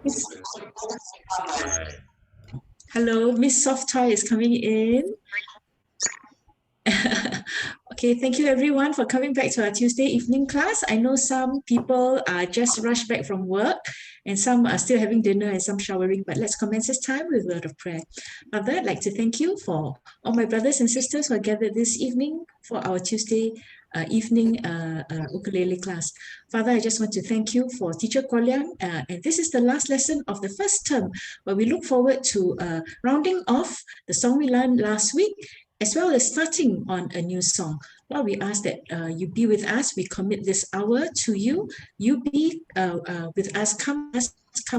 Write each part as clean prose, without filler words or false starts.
Miss- Hello, Miss Soft Toy is coming in. Okay, thank you everyone for coming back to our Tuesday evening class. I know some people are just rushed back from work and some are still having dinner and some showering, but let's commence this time with a word of prayer. Father, I'd like to thank you for all my brothers and sisters who are gathered this evening for our Tuesday evening ukulele class. Father, I just want to thank you for Teacher Kwaliang, and this is the last lesson of the first term, where we look forward to rounding off the song we learned last week, as well as starting on a new song. Lord, we ask that you be with us. We commit this hour to you. You be with us. Come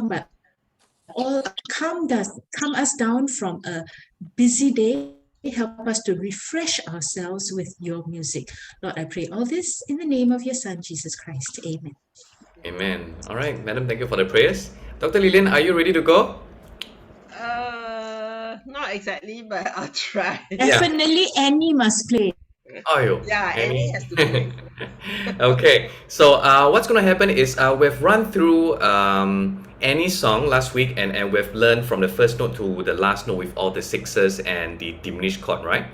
back. All calm us down from a busy day. Help us to refresh ourselves with your music. Lord, I pray all this in the name of your Son, Jesus Christ. Amen. Amen. All right, Madam, thank you for the prayers. Dr. Lilian, are you ready to go? Not exactly, but I'll try. Yeah. Definitely Annie must play. Oh, you. Yeah, Annie Any? has to play. Okay, so what's going to happen is we've run through any song last week, and we've learned from the first note to the last note with all the sixes and the diminished chord, right?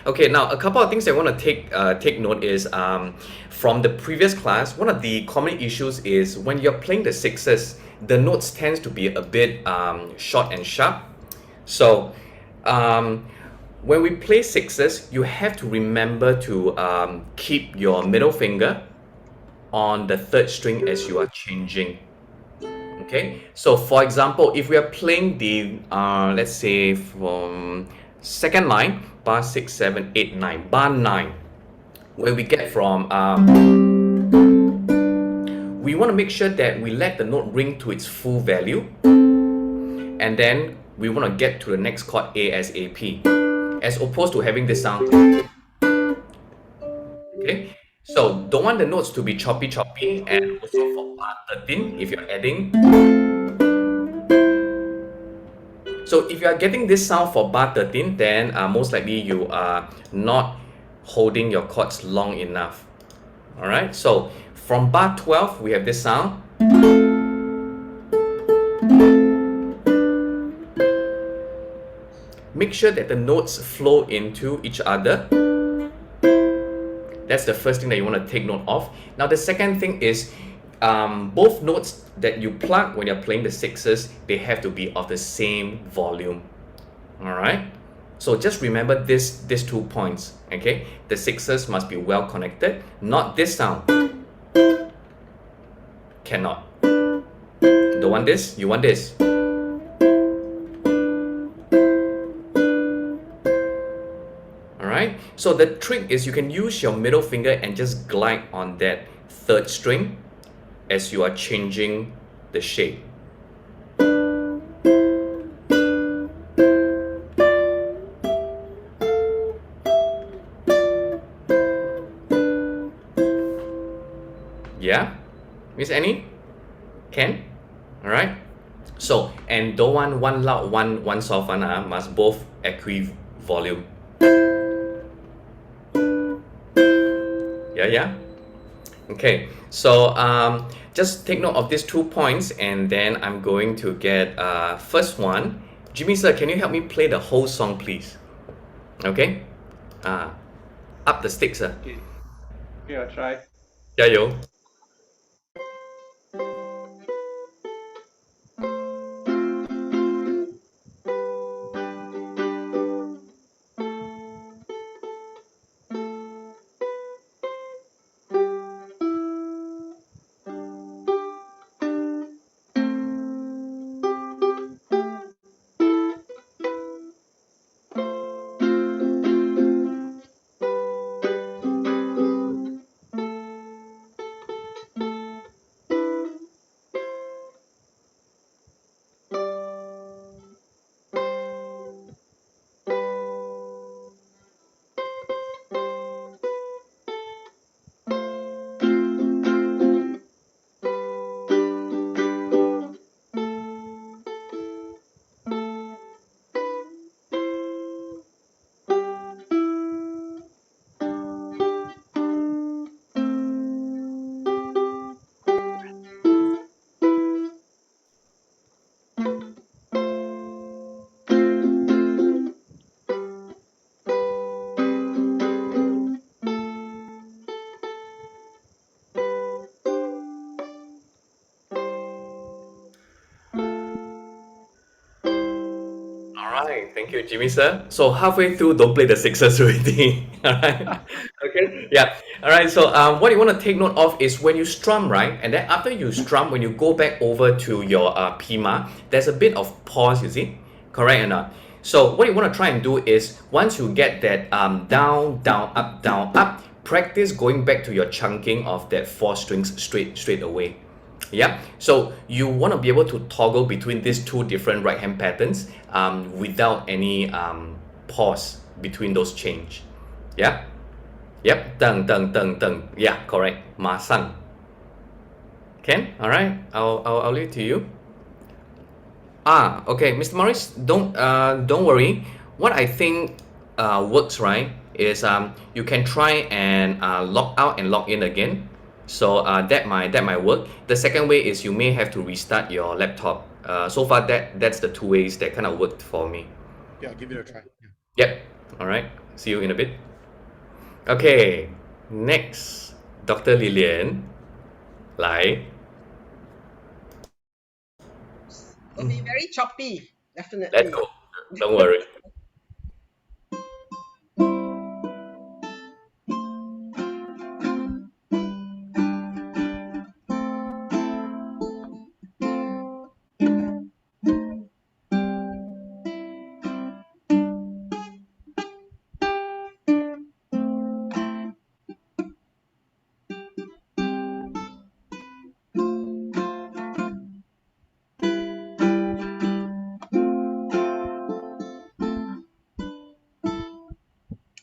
Okay, now a couple of things I want to take note is from the previous class, one of the common issues is when you're playing the sixes, the notes tends to be a bit short and sharp. So um, when we play sixes, you have to remember to keep your middle finger on the third string as you are changing. Okay, so for example, if we are playing the let's say from second line, bar 6, 7, 8, 9, bar 9, where we get from we want to make sure that we let the note ring to its full value, and then we want to get to the next chord ASAP, as opposed to having this sound. Okay, so don't want the notes to be choppy, and also for bar 13, if you're adding. So if you are getting this sound for bar 13, then most likely you are not holding your chords long enough. Alright, so from bar 12, we have this sound. Make sure that the notes flow into each other. That's the first thing that you want to take note of. Now the second thing is both notes that you plug when you're playing the sixes, they have to be of the same volume. Alright, so just remember these 2 points. Okay, the sixes must be well connected, not this sound. Cannot. Don't want this, you want this. Alright, so the trick is you can use your middle finger and just glide on that third string as you are changing the shape. Yeah, Miss Annie? Can? Alright. So, and don't want one loud, one soft one, must both equi volume. Yeah. Okay, so just take note of these 2 points, and then I'm going to get first one. Jimmy sir, can you help me play the whole song, please? Okay. Up the sticks, sir. Okay, I'll try. 加油! right, thank you, Jimmy sir. So halfway through, don't play the sixes already. All right. Okay. Yeah. All right. So what you want to take note of is when you strum, right, and then after you strum, when you go back over to your pima, there's a bit of pause. You see, correct or not? So what you want to try and do is once you get that down, down, up, practice going back to your chunking of that four strings straight away. Yeah, so you want to be able to toggle between these two different right hand patterns without any pause between those change. Yeah, yep, deng. Yeah, correct. 马上. Can? All right. I'll leave it to you. Okay, Mr. Morris, don't worry. What I think works right is you can try and log out and log in again. So that might work. The second way is you may have to restart your laptop. So far that's the two ways that kind of worked for me. Yeah, I'll give it a try. Yep. All right. See you in a bit. Okay. Next, Dr. Lillian. 来. It'll be very choppy, definitely. Let's go. Don't worry.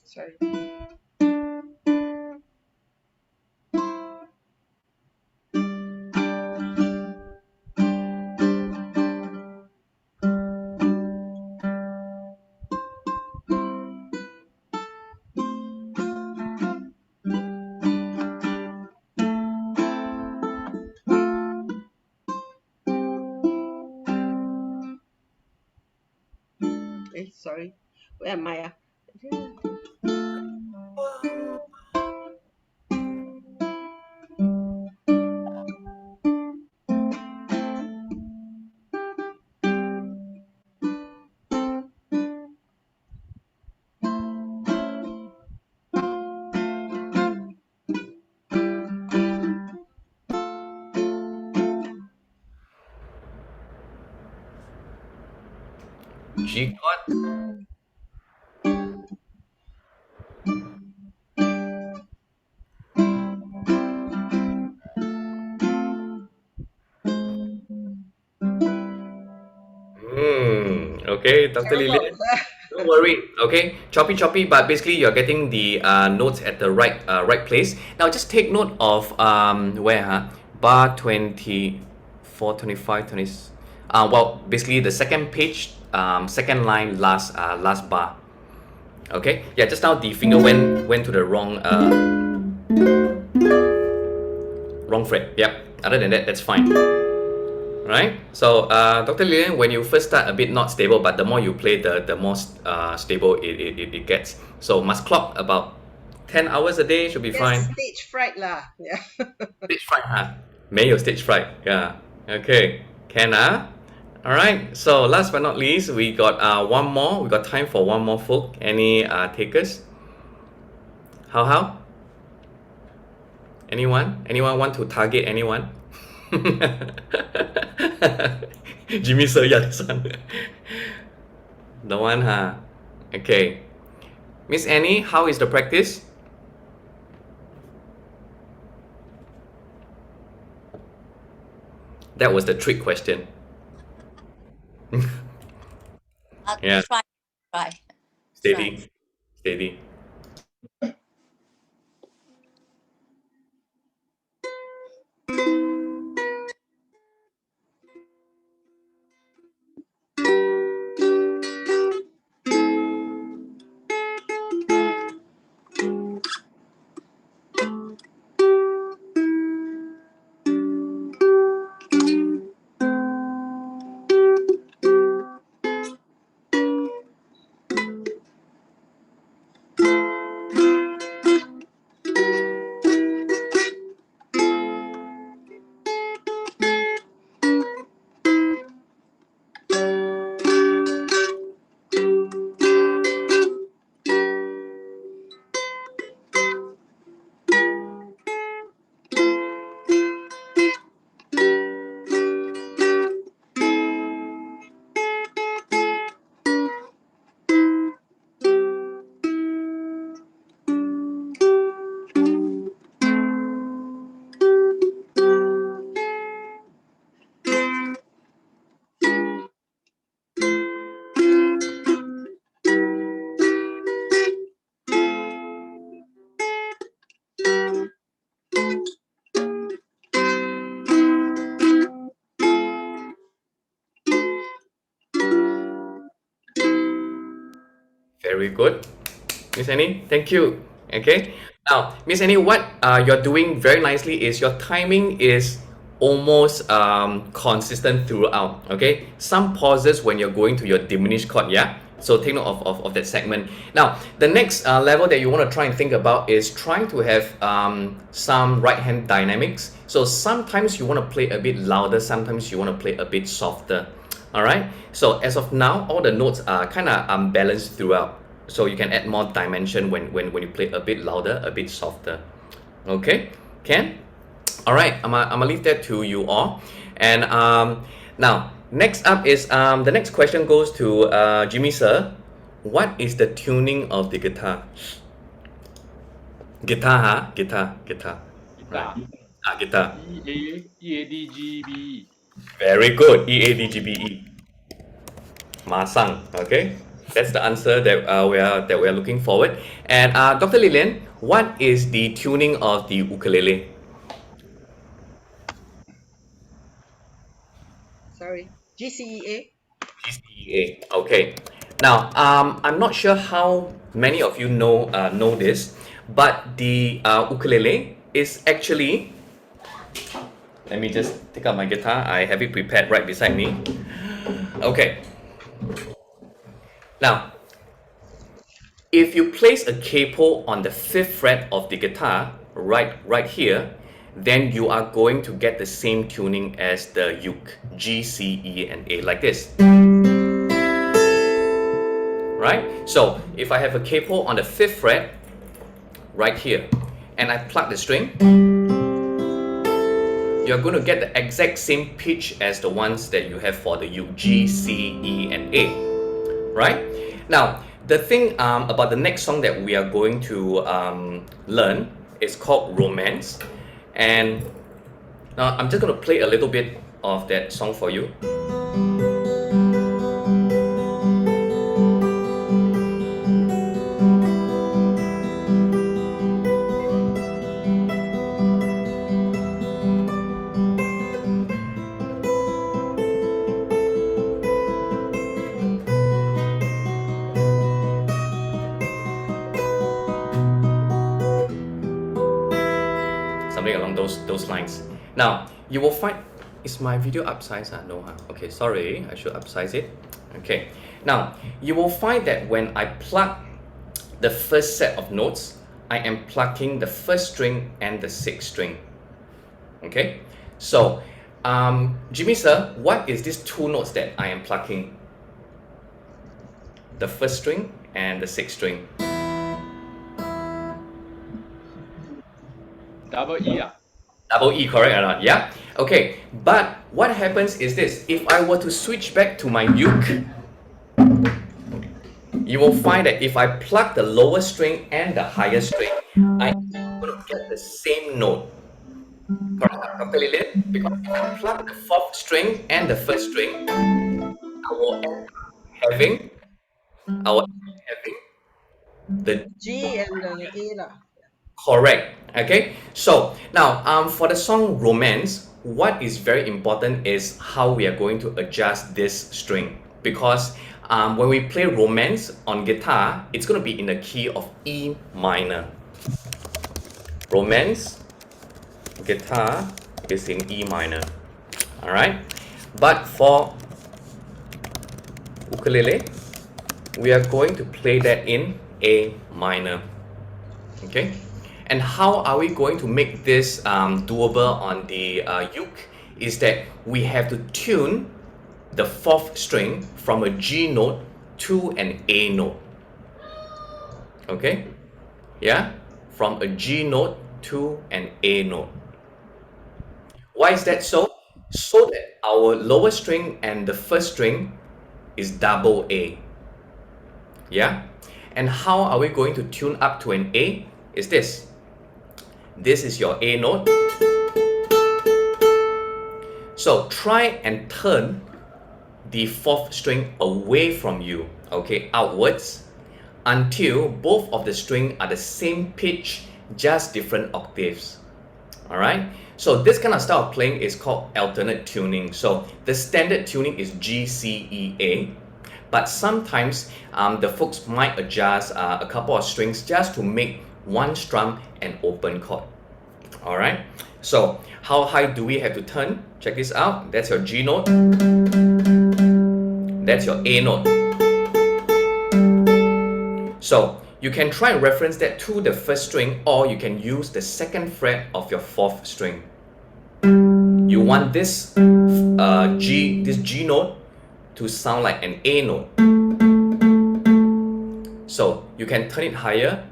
Sorry. Sorry. Where am I? G chord. Okay, Dr. Terrible. Lillian. Don't worry, okay? Choppy, but basically you're getting the notes at the right place. Now just take note of where bar 24, 25, 20. Well, basically the second page, second line, last bar. Okay, yeah. Just now the finger went to the wrong fret. Yep. Other than that, that's fine. Right? So, Dr. Lillian, when you first start a bit not stable, but the more you play, the more stable it gets. So, must clock about 10 hours a day should be fine. Stage fright lah. Yeah. Stage fright, huh? 没有 stage fright. Yeah. Okay. Can, Alright. So, last but not least, we got one more. We got time for one more folk. Any takers? How? Anyone? Anyone want to target anyone? Jimmy sir, yeah, this one. The one, Okay. Miss Annie, how is the practice? That was the trick question. Yeah. Try. Steady. Very good. Miss Annie, thank you. Okay. Now, Miss Annie, what you're doing very nicely is your timing is almost consistent throughout. Okay. Some pauses when you're going to your diminished chord, yeah? So take note of that segment. Now, the next level that you want to try and think about is trying to have some right hand dynamics. So sometimes you want to play a bit louder, sometimes you want to play a bit softer. All right. So as of now, all the notes are kind of balanced throughout. So you can add more dimension when you play a bit louder, a bit softer. Okay, can? All right, I'm gonna leave that to you all. And now next up is the next question goes to Jimmy sir. What is the tuning of the guitar? Guitar, huh? Guitar. Guitar. Guitar. E-A-D-G-B-E. Very good. E-A-D-G-B-E. Masang. Okay, that's the answer that we are looking forward. And Dr. Lilian, what is the tuning of the ukulele? Sorry. GCEA. GCEA. Okay. Now, I'm not sure how many of you know this, but the ukulele is actually. Let me just take out my guitar. I have it prepared right beside me. Okay. Now, if you place a capo on the 5th fret of the guitar, right here, then you are going to get the same tuning as the uke, G, C, E, and A, like this. Right? So, if I have a capo on the 5th fret, right here, and I pluck the string, you're going to get the exact same pitch as the ones that you have for the uke, G, C, E, and A. Right? Now, the thing about the next song that we are going to learn is called Romance. And now I'm just going to play a little bit of that song for you. Something along those lines. Now, you will find, is my video upsized? No, huh? Okay, sorry, I should upsize it. Okay, now, you will find that when I pluck the first set of notes, I am plucking the 1st string and the 6th string. Okay, so, Jimmy sir, what is these 2 notes that I am plucking? The 1st string and the 6th string. Double E. Double E, correct or not? Yeah? Okay, but what happens is this. If I were to switch back to my uke, you will find that if I pluck the lower string and the higher string, I'm going to get the same note. Correct, Dr. Lilian? Because if I pluck the 4th string and the 1st string, I will end up having, the G and A lah. correct. Okay, so now for the song Romance, what is very important is how we are going to adjust this string, because when we play Romance on guitar, it's going to be in the key of E minor. Romance guitar is in E minor. All right, but for ukulele, we are going to play that in A minor. Okay, and how are we going to make this doable on the uke is that we have to tune the 4th string from a G note to an A note. Okay, yeah, from a G note to an A note. Why is that so? So that our lower string and the 1st string is double A. Yeah, and how are we going to tune up to an A? Is this. This is your A note. So try and turn the 4th string away from you, okay, outwards, until both of the string are the same pitch, just different octaves. All right, so this kind of style of playing is called alternate tuning. So the standard tuning is G, C, E, A, But sometimes the folks might adjust a couple of strings just to make one strum an open chord. All right. So how high do we have to turn? Check this out. That's your G note. That's your A note. So you can try and reference that to the first string, or you can use the second fret of your fourth string. You want this G note to sound like an A note. So you can turn it higher.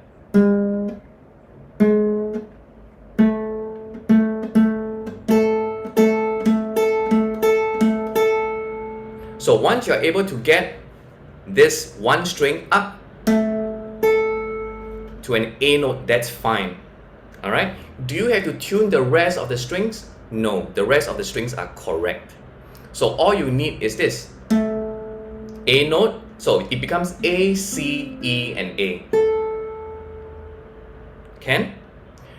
So once you're able to get this one string up to an A note, that's fine. All right. Do you have to tune the rest of the strings? No, the rest of the strings are correct. So all you need is this A note. So it becomes A, C, E, and A. Can?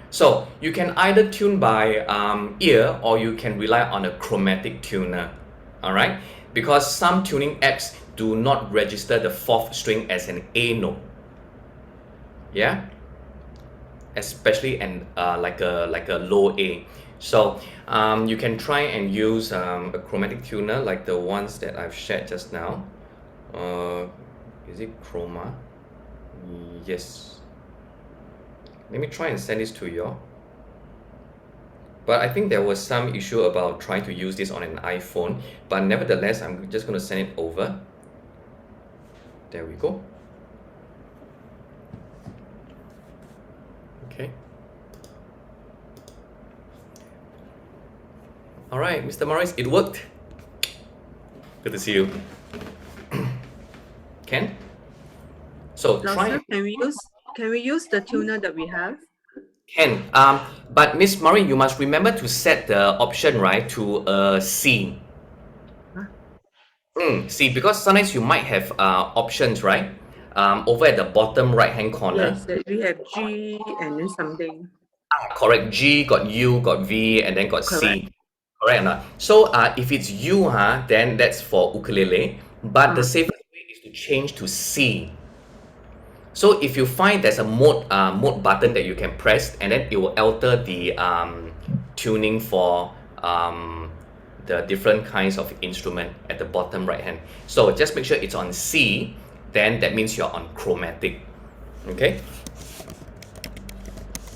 So you can either tune by ear, or you can rely on a chromatic tuner. All right. Because some tuning apps do not register the fourth string as an A note. Yeah, especially like a low A. So you can try and use a chromatic tuner like the ones that I've shared just now. Is it Chroma? Yes. Let me try and send this to you. But I think there was some issue about trying to use this on an iPhone. But nevertheless, I'm just going to send it over. There we go. Okay. All right, Mr. Morris, it worked. Good to see you. Ken? So try. Can we use the tuner that we have? Can. But Miss Murray, you must remember to set the option, right, to C. See, because sometimes you might have options, right? Over at the bottom right-hand corner. Yes, we have G and then something. Correct. G got U, got V, and then got Correct. C. Correct or not? So if it's U, then that's for ukulele. But the safest way is to change to C. So if you find there's a mode button that you can press, and then it will alter the tuning for the different kinds of instrument at the bottom right hand. So just make sure it's on C, then that means you're on chromatic. Okay.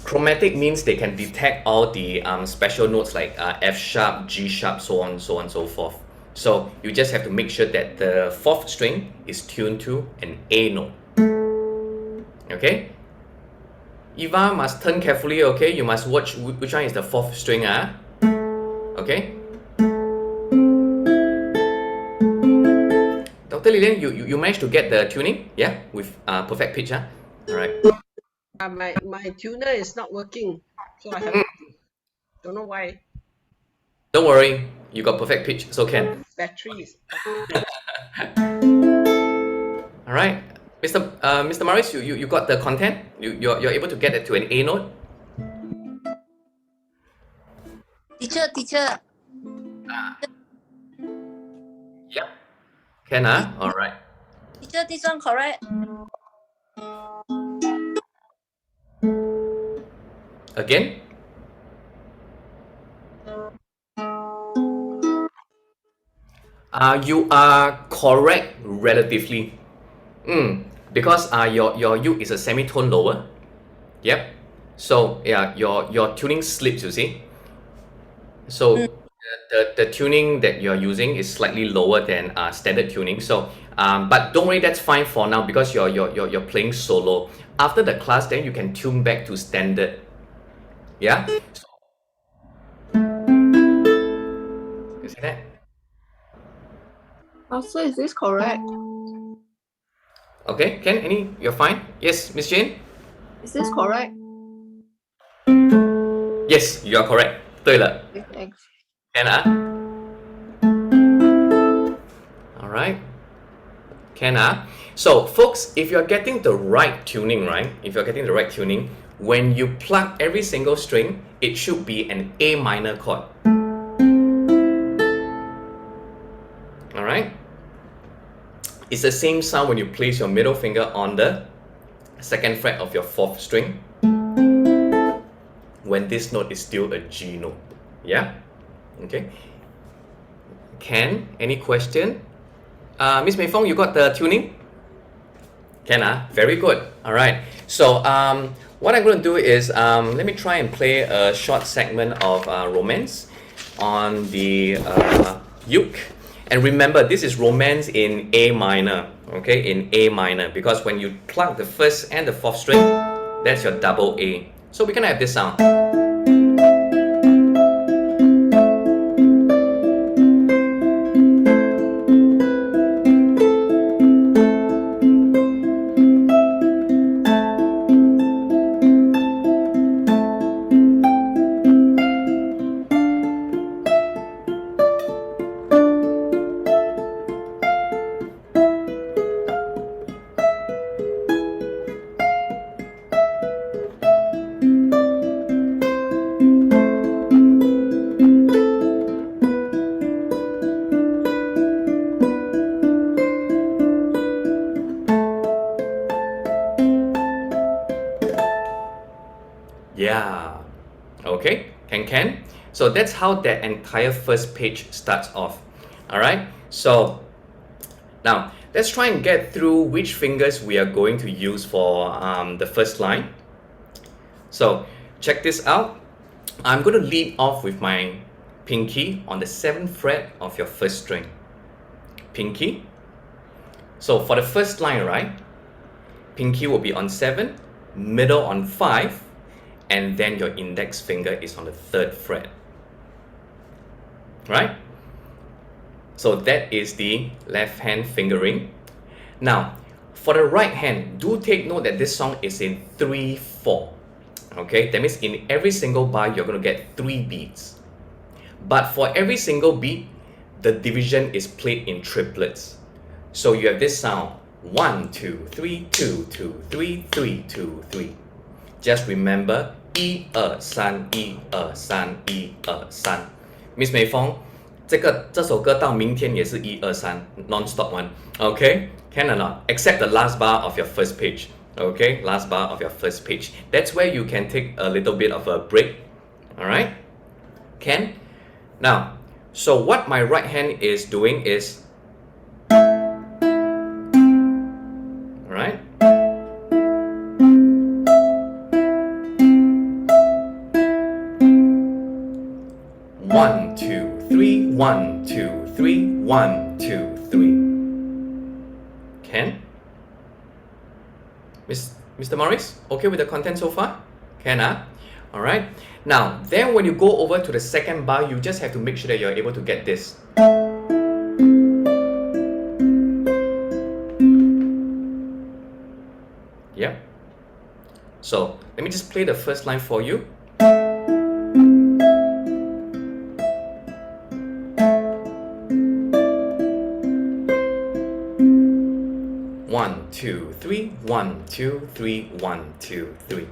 Chromatic means they can detect all the special notes like F sharp, G sharp, so on, so on, so forth. So you just have to make sure that the fourth string is tuned to an A note. Okay. Eva must turn carefully. Okay, you must watch which one is the fourth string. Okay. Dr. Lilian, you managed to get the tuning, yeah, with perfect pitch. All right. My tuner is not working, so I have to, don't know why. Don't worry, you got perfect pitch, so can. Batteries. All right, Mr. Morris, you got the content. You're able to get it to an A note. Teacher. Yep. Can all right. Teacher, this one correct? Again. You are correct relatively. Because your U is a semitone lower. Yep. So yeah, your tuning slips, you see. So the tuning that you're using is slightly lower than standard tuning. So but don't worry, that's fine for now because you're playing solo. After the class, then you can tune back to standard. Yeah. So, you see that? Also, is this correct? Okay, Ken, you're fine? Yes, Miss Jane? Is this correct? Yes, you are correct. 对了。 Okay, thanks. Ken, Alright. Ken, So, folks, if you're getting the right tuning, right? If you're getting the right tuning, when you plug every single string, it should be an A minor chord. Alright? It's the same sound when you place your middle finger on the second fret of your 4th string when this note is still a G note. Yeah? Okay. Ken, any question? Miss Mei Fong, you got the tuning? Can very good. All right. So what I'm going to do is let me try and play a short segment of Romance on the uke. And remember, this is Romance in A minor. Okay, in A minor, because when you plug the 1st and the 4th string, that's your double A. So we're gonna have this sound. Yeah. Okay. Can. So that's how that entire first page starts off. All right. So now let's try and get through which fingers we are going to use for the first line. So check this out. I'm going to lead off with my pinky on the 7th fret of your 1st string. Pinky. So for the first line, right? Pinky will be on 7, middle on 5, and then your index finger is on the 3rd fret. Right? So that is the left hand fingering. Now, for the right hand, do take note that this song is in 3/4. Okay, that means in every single bar, you're going to get 3 beats. But for every single beat, the division is played in triplets. So you have this sound, 1, 2, 3, 2, 2, 3, 3, 2, 3. Just remember, 1 2 3 1 2 3 1 2 3 Miss 美凤，这首歌到明天也是1 2 3 non-stop one. Okay, can or not? Except the last bar of your first page. Okay, last bar of your first page. That's where you can take a little bit of a break. All right, can? Now, so what my right hand is doing is, all right. 1 2 3 1 2 3 1 2 3. Can? Mr. Morris, okay with the content so far? Can, Alright. Now, then when you go over to the second bar, you just have to make sure that you're able to get this. Yep. So, let me just play the first line for you. One, two, three, 1 2 3 1 2 3.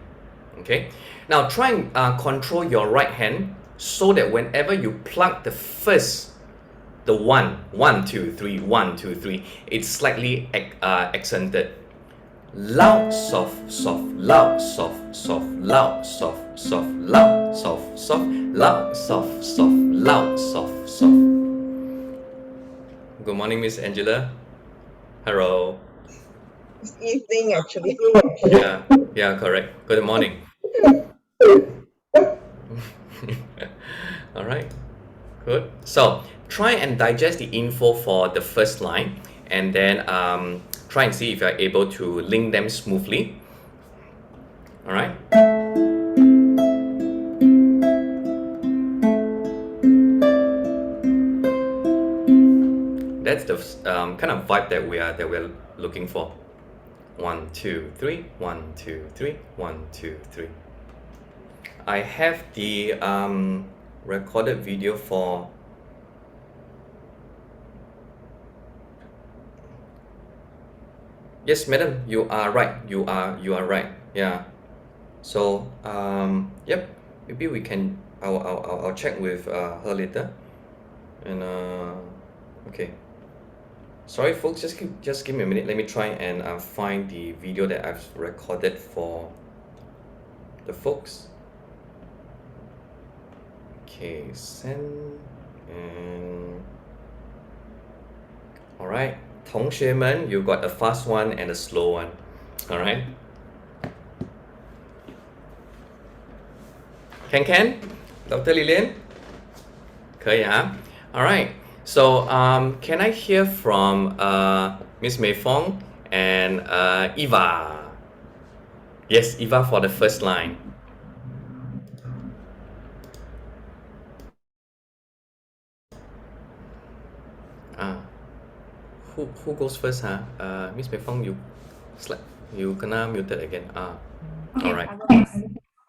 Okay. Now try and control your right hand so that whenever you plug the first, the 1 2 3 1 2 3, it's slightly accented. Loud, soft, soft, loud, soft, soft, loud, soft, soft, loud, soft, soft, loud, soft, soft, loud, soft, soft. Good morning, Miss Angela. Hello. It's evening actually. Yeah, correct. Good morning. All right, good. So try and digest the info for the first line, and then try and see if you're able to link them smoothly. All right. That's the kind of vibe that we're looking for. 1 2 3 1 2 3 1 2 3. I have the recorded video for yes, madam, you are right. You are right. Yeah. So yep. Maybe we can. I'll check with her later. And okay. Sorry, folks, just give me a minute. Let me try and find the video that I've recorded for the folks. Okay, send and all right, 同学们, you got a fast one and a slow one. All right. Can Dr. Lilian? 可以啊? All right. So can I hear from Miss Mei Fong and Eva? Yes, Eva for the first line. Who goes first, huh? Miss Mei Fong, you kena muted again. Okay, all right. I go first.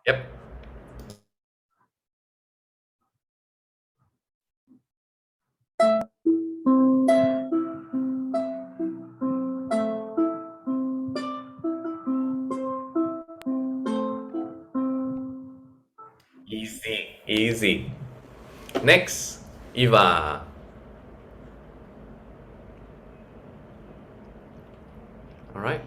Yep. Easy. Next, Eva. All right.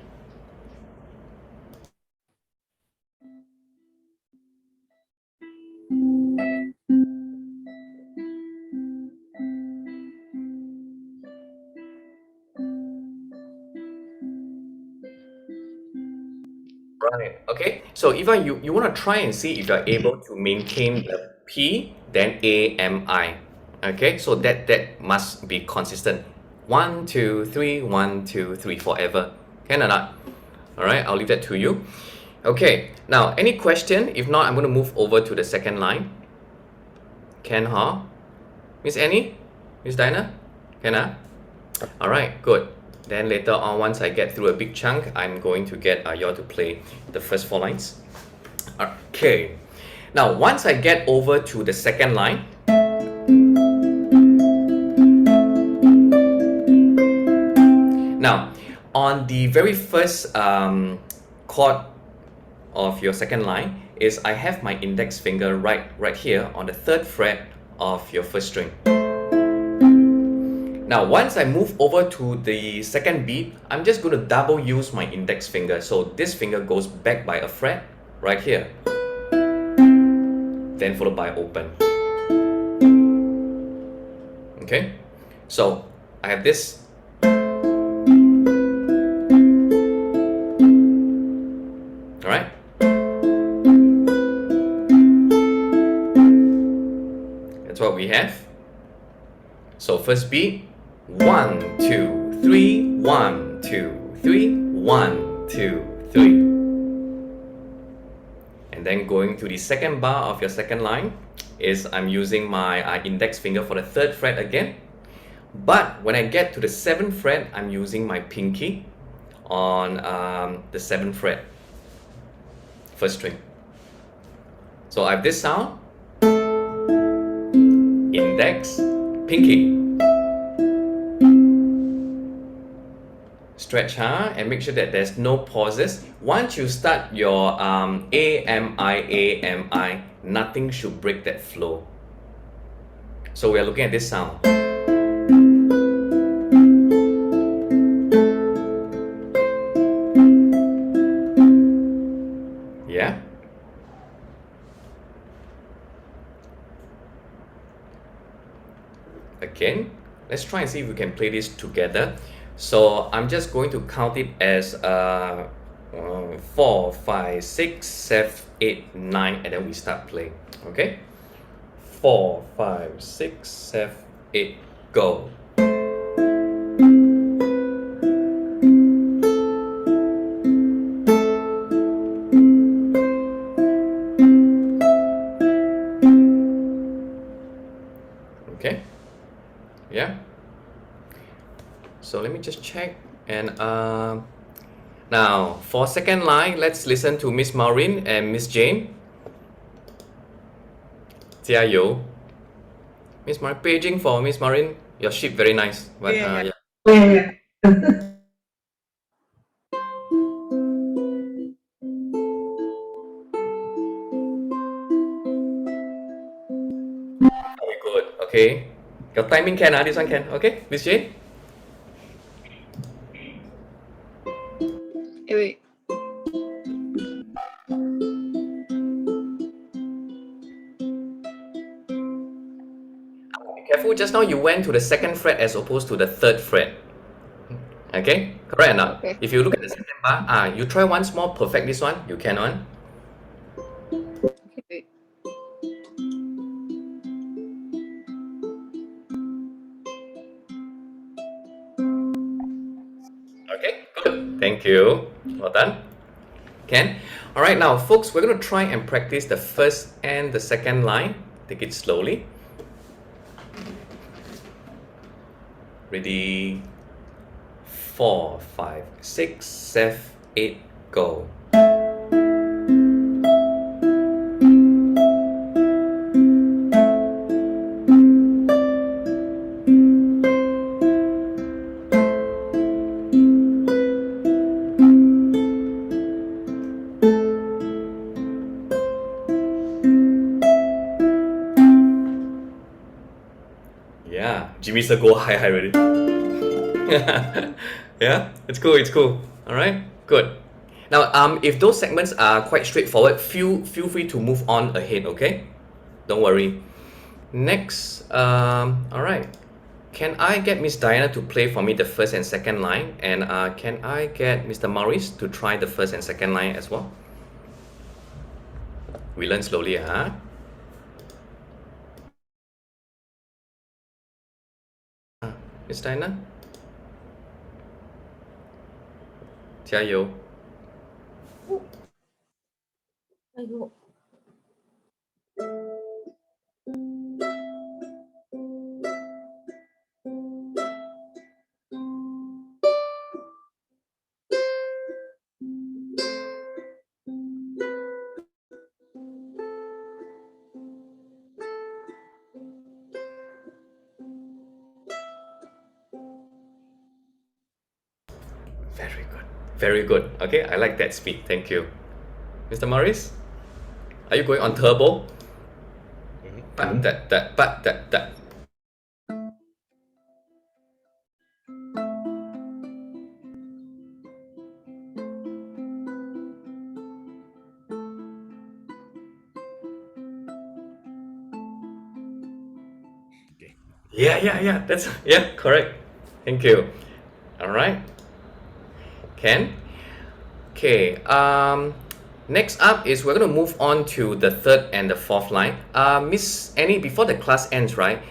Right. Okay. So Eva, you want to try and see if you're able to maintain the P, then A, M, I. Okay. So that must be consistent. 1, 2, 3, 1, 2, 3 forever. Can or not? All right. I'll leave that to you. Okay. Now, any question? If not, I'm going to move over to the second line. Can, huh? Miss Annie? Miss Dinah? Can, huh? All right. Good. Then later on, once I get through a big chunk, I'm going to get you all to play the first 4 lines. Okay. Now, once I get over to the second line, now, on the very first chord of your second line is I have my index finger right here on the 3rd fret of your first string. Now, once I move over to the second beat, I'm just going to double use my index finger. So this finger goes back by a fret right here, then followed by open. Okay, so I have this. All right. That's what we have. So first beat, 1, 2, 3, 1, 2, 3, 1, 2, 3. And then going to the second bar of your second line is I'm using my index finger for the 3rd fret again. But when I get to the 7th fret, I'm using my pinky on the 7th fret, first string. So I have this sound, index, pinky. Stretch, and make sure that there's no pauses. Once you start your A, M, I, nothing should break that flow. So we are looking at this sound. Yeah? Again, let's try and see if we can play this together. So I'm just going to count it as 4, 5, 6, 7, 8, 9, and then we start playing. Okay? 4, 5, 6, 7, 8, go. Okay? Yeah? So let me just check. And now for second line, let's listen to Miss Maureen and Miss Jane. 加油. Miss Maureen, paging for Miss Maureen. Your sheep very nice. But Yeah. Yeah. very good. Okay. Your timing can, this one can. Okay, Miss Jane? Okay, wait. Be careful, just now you went to the second fret as opposed to the third fret. Okay, correct or not? Okay. If you look at the second bar, you try once more, perfect this one, you can on. Okay, wait. Okay, good. Thank you. Well done. Ken? Alright, now folks, we're going to try and practice the first and the second line. Take it slowly. Ready? 4, 5, 6, 7, 8, go. Yeah, Jimmy said go high already. Yeah, it's cool, it's cool. Alright, good. Now, if those segments are quite straightforward, feel free to move on ahead, okay? Don't worry. Next, alright. Can I get Miss Diana to play for me the first and second line? And can I get Mr. Maurice to try the first and second line as well? We learn slowly, huh? Miss Diana? 加油! Very good. Very good. Okay, I like that speed. Thank you. Mr. Morris, are you going on turbo? That. Yeah. That's correct. Thank you. All right. Ken. Okay. Next up is we're gonna move on to the third and the fourth line. Miss Annie, before the class ends, right?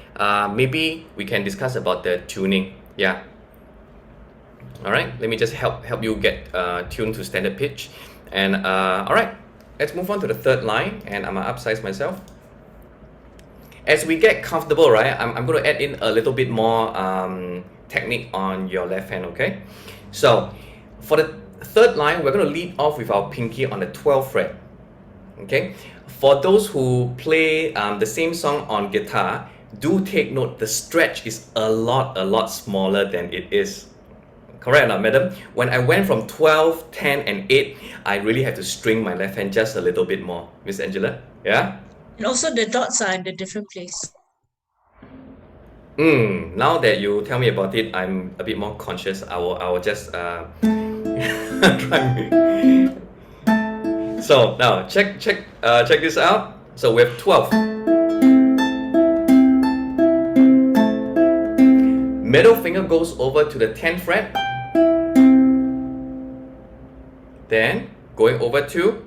Maybe we can discuss about the tuning. Yeah. All right. Let me just help you get tuned to standard pitch. And all right. Let's move on to the third line, and I'm gonna upsize myself. As we get comfortable, right? I'm going to add in a little bit more technique on your left hand. Okay. So for the third line, we're going to lead off with our pinky on the 12th fret. Okay. For those who play the same song on guitar, do take note the stretch is a lot smaller than it is. Correct or not, madam? When I went from 12, 10, and 8, I really had to string my left hand just a little bit more. Miss Angela? Yeah? And also the dots are in a different place. Now that you tell me about it, I'm a bit more conscious. I will just try. So now check this out. So we have 12. Middle finger goes over to the 10th fret. Then going over to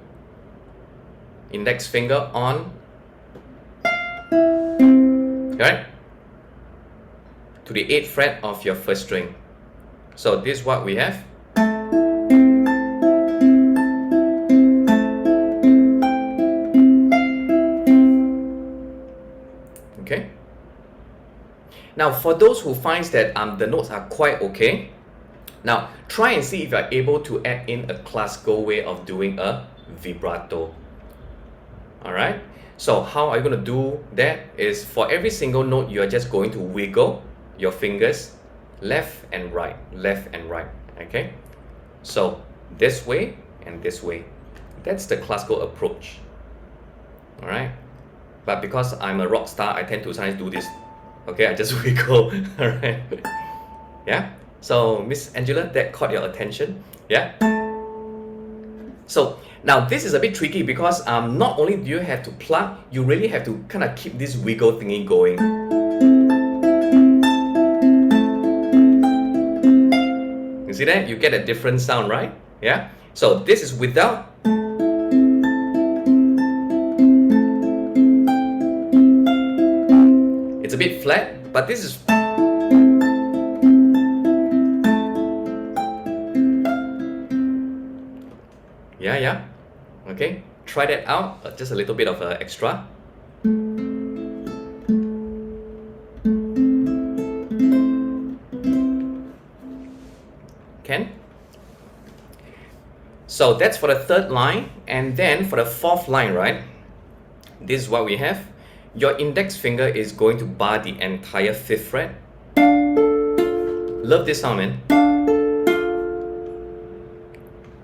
index finger on, right, to the 8th fret of your first string. So this is what we have. Okay. Now for those who finds that the notes are quite okay, now try and see if you are able to add in a classical way of doing a vibrato. Alright, so how are you going to do that is for every single note you are just going to wiggle your fingers left and right, okay? So this way and this way. That's the classical approach. Alright, but because I'm a rock star, I tend to sometimes do this. Okay, I just wiggle. Alright. Yeah. So Miss Angela, that caught your attention. Yeah. So now this is a bit tricky because not only do you have to plug, you really have to kind of keep this wiggle thingy going. You see that? You get a different sound, right? Yeah? So this is without. It's a bit flat, but this is. Yeah. Okay, try that out. Just a little bit of extra. Can? So that's for the third line, and then for the fourth line, right? This is what we have. Your index finger is going to bar the entire 5th fret. Love this sound, man.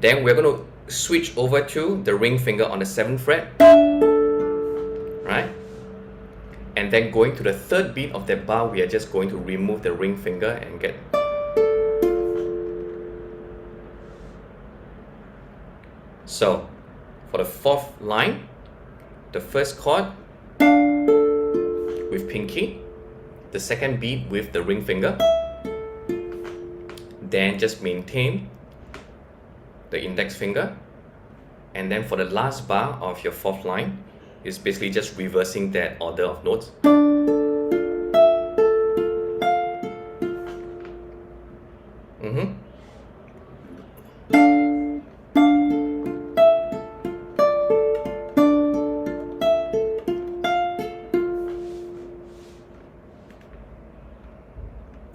Then we're going to switch over to the ring finger on the 7th fret, right? And then going to the 3rd beat of that bar, we are just going to remove the ring finger and get. So for the 4th line, the first chord with pinky, the 2nd beat with the ring finger, then just maintain the index finger, and then for the last bar of your 4th line is basically just reversing that order of notes.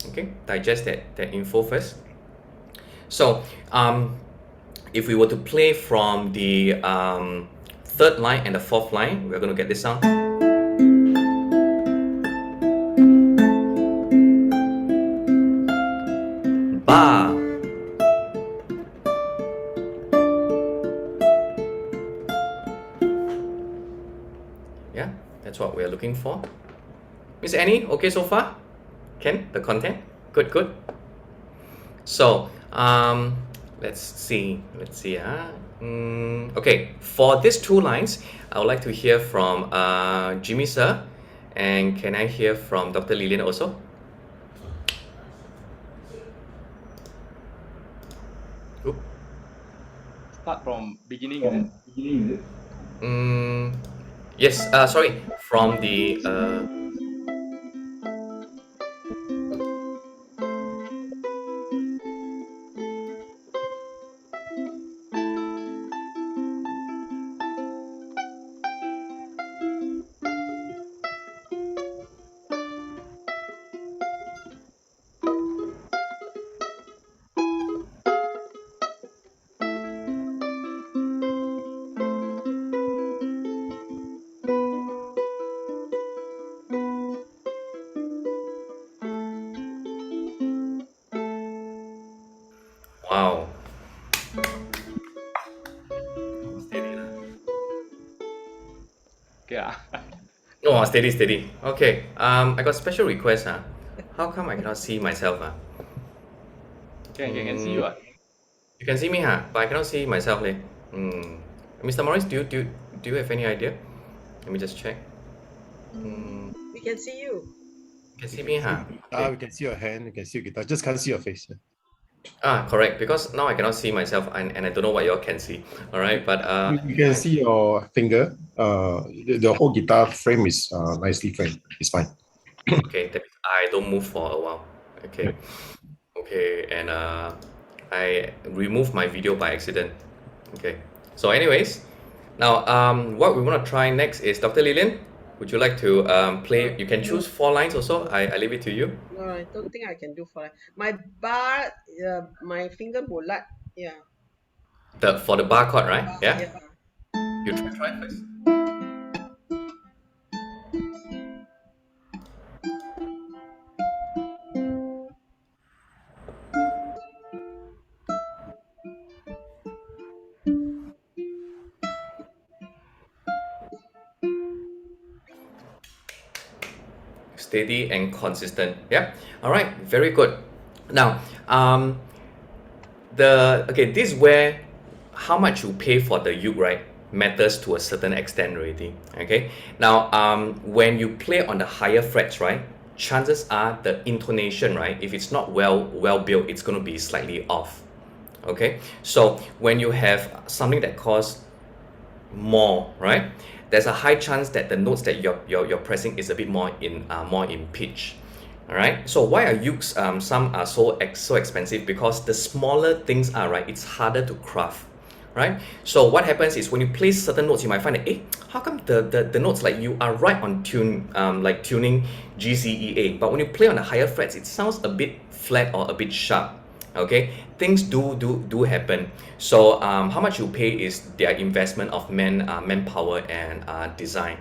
Okay, digest that info first. So if we were to play from the 3rd line and the 4th line, we're going to get this sound. Ba. Yeah, that's what we're looking for. Miss Annie, okay so far? Ken, the content? Good. So, let's see. Okay, for these 2 lines, I would like to hear from Jimmy sir, and can I hear from Dr. Lillian also? Oop. Start from beginning, is it? Yes, sorry, from the wow. Steady lah. Okay. Oh, steady. Okay. I got special request. How come I cannot see myself? Can see you. You can see me, but I cannot see myself. Mr. Morris, do you have any idea? Let me just check. We can see you. You can see me, We can see your hand, we can see your guitar, just can't see your face. Correct. Because now I cannot see myself, and I don't know what y'all can see. All right, but You can see your finger. The whole guitar frame is nicely framed. It's fine. okay, that means I don't move for a while. Okay, and I removed my video by accident. Okay. So, anyways, now what we want to try next is Dr. Lillian. Would you like to play? You can choose 4 lines also. I leave it to you. No, I don't think I can do for my bar. My finger bulat. Yeah. For the bar chord, right? Yeah. Yeah. You try first. Steady and consistent. Yeah. All right. Very good. Now, this is where how much you pay for the uke, right, matters to a certain extent already. Okay. Now, when you play on the higher frets, right, chances are the intonation, right, if it's not well built, it's going to be slightly off. Okay. So when you have something that costs more, right, there's a high chance that the notes that you're pressing is a bit more in pitch. All right. So why are ukes some are so expensive? Because the smaller things are, right, it's harder to craft, right? So what happens is when you play certain notes, you might find that, how come the notes, like, you are right on tune, like tuning G, C, E, A, but when you play on the higher frets, it sounds a bit flat or a bit sharp. Okay, things do happen. So how much you pay is their investment of manpower and design.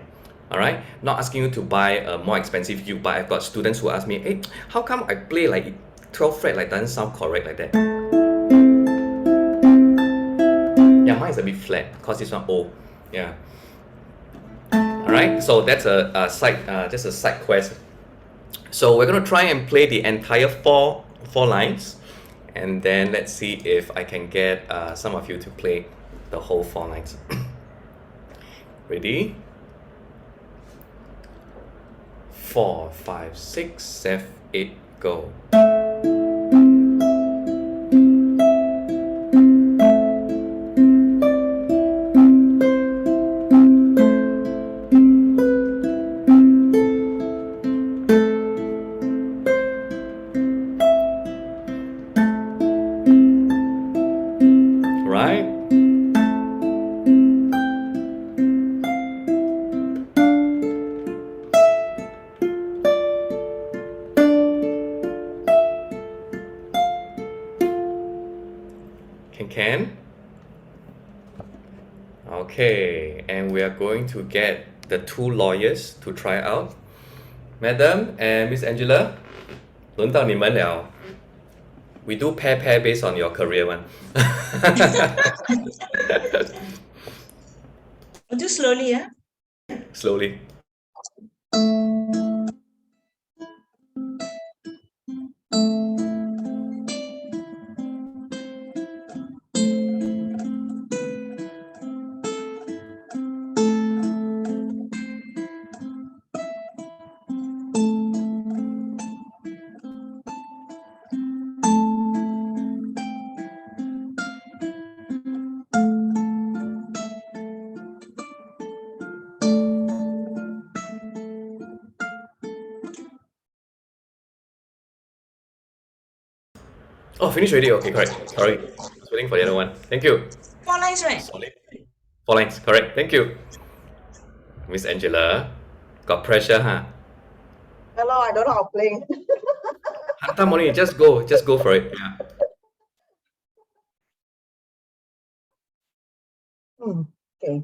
All right, not asking you to buy a more expensive uke, but I've got students who ask me, hey, how come I play like 12 fret, like, doesn't sound correct like that? Yeah, mine is a bit flat because it's not O. Yeah. All right, so that's a side, just a side quest. So we're gonna try and play the entire four lines, and then let's see if I can get some of you to play the whole 4 lines. Ready? 4, 5, 6, 7, 8, go. Right? Can? Okay, and we are going to get the 2 lawyers to try out. Madam and Miss Angela, 轮到你们了. We do pair based on your career one. Do slowly, yeah. Slowly. Oh, finished already. Okay, correct. Sorry. Just waiting for the other one. Thank you. 4 lines, right? Solid. 4 lines, correct. Thank you. Miss Angela, got pressure, huh? Hello, I don't know how to play. Hantam only, just go for it. Yeah. Okay.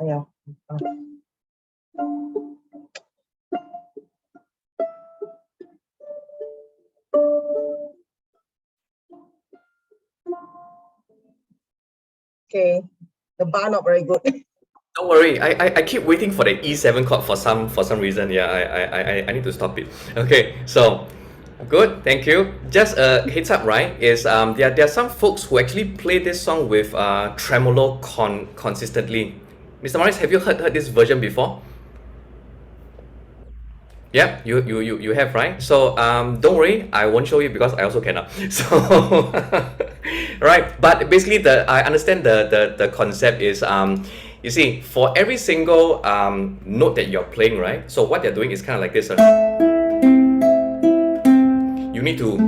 Ayo. Okay, the bar not very good. Don't worry, I keep waiting for the E7 chord for some reason. Yeah, I need to stop it. Okay, so good, thank you. Just a heads up, right? Is there are some folks who actually play this song with tremolo consistently. Mr. Morris, have you heard this version before? Yeah, you have, right? So don't worry, I won't show you because I also cannot. So right, but basically I understand the concept is you see, for every single note that you're playing, right? So what they're doing is kind of like this. You need to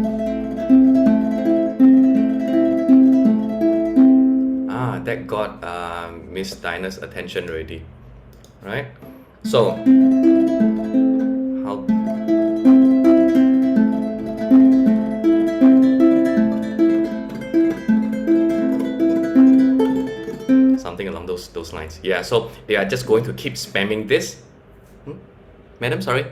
that got Miss Dinah's attention already, right? So how something along those lines. Yeah, so they are just going to keep spamming this. Madam, sorry.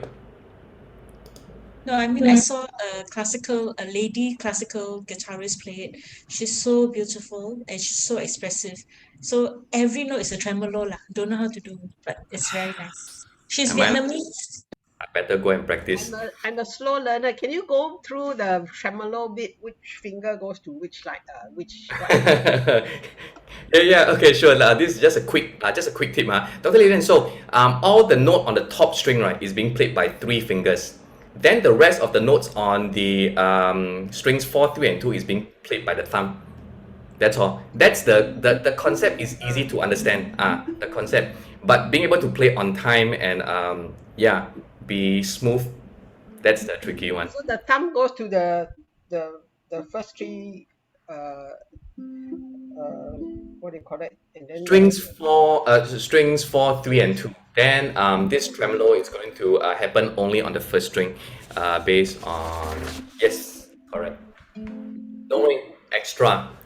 No, I mean, I saw a lady classical guitarist play it. She's so beautiful and she's so expressive. So every note is a tremolo lah. Don't know how to do, but it's very nice. She's Vietnamese. I better go and practice. I'm a slow learner. Can you go through the tremolo bit? Which finger goes to which Yeah, okay, sure. This is just a quick tip, Dr. Lilian. So, all the note on the top string, right, is being played by 3 fingers. Then the rest of the notes on the strings 4, 3, and 2 is being played by the thumb. That's all. That's the concept is easy to understand. The concept, but being able to play on time and yeah, be smooth. That's the tricky one. So the thumb goes to the first 3 what do you call it? And then strings 4, 3, and 2. Then this tremolo is going to happen only on the first string, based on yes, correct. Don't worry,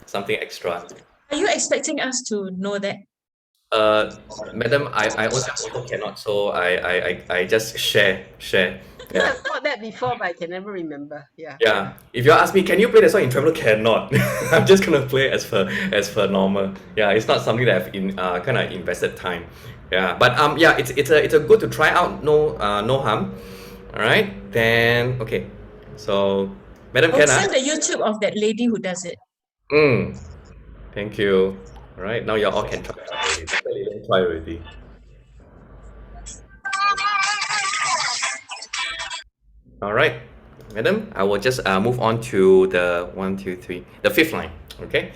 something extra. Are you expecting us to know that? Madam, I also cannot, so I just share. Yeah. I've thought that before, but I can never remember. Yeah. Yeah. If you ask me, can you play the song in tremolo? Cannot. I'm just gonna play as per normal. Yeah, it's not something that I've kind of invested time. Yeah, but yeah, it's a good to try out. No harm. All right. Then okay. So, Madam Ken. Send the YouTube of that lady who does it. Thank you. All right. Now you all can try. Try already. All right, Madam, I will just move on to the 1, 2, 3, the 5th line. Okay,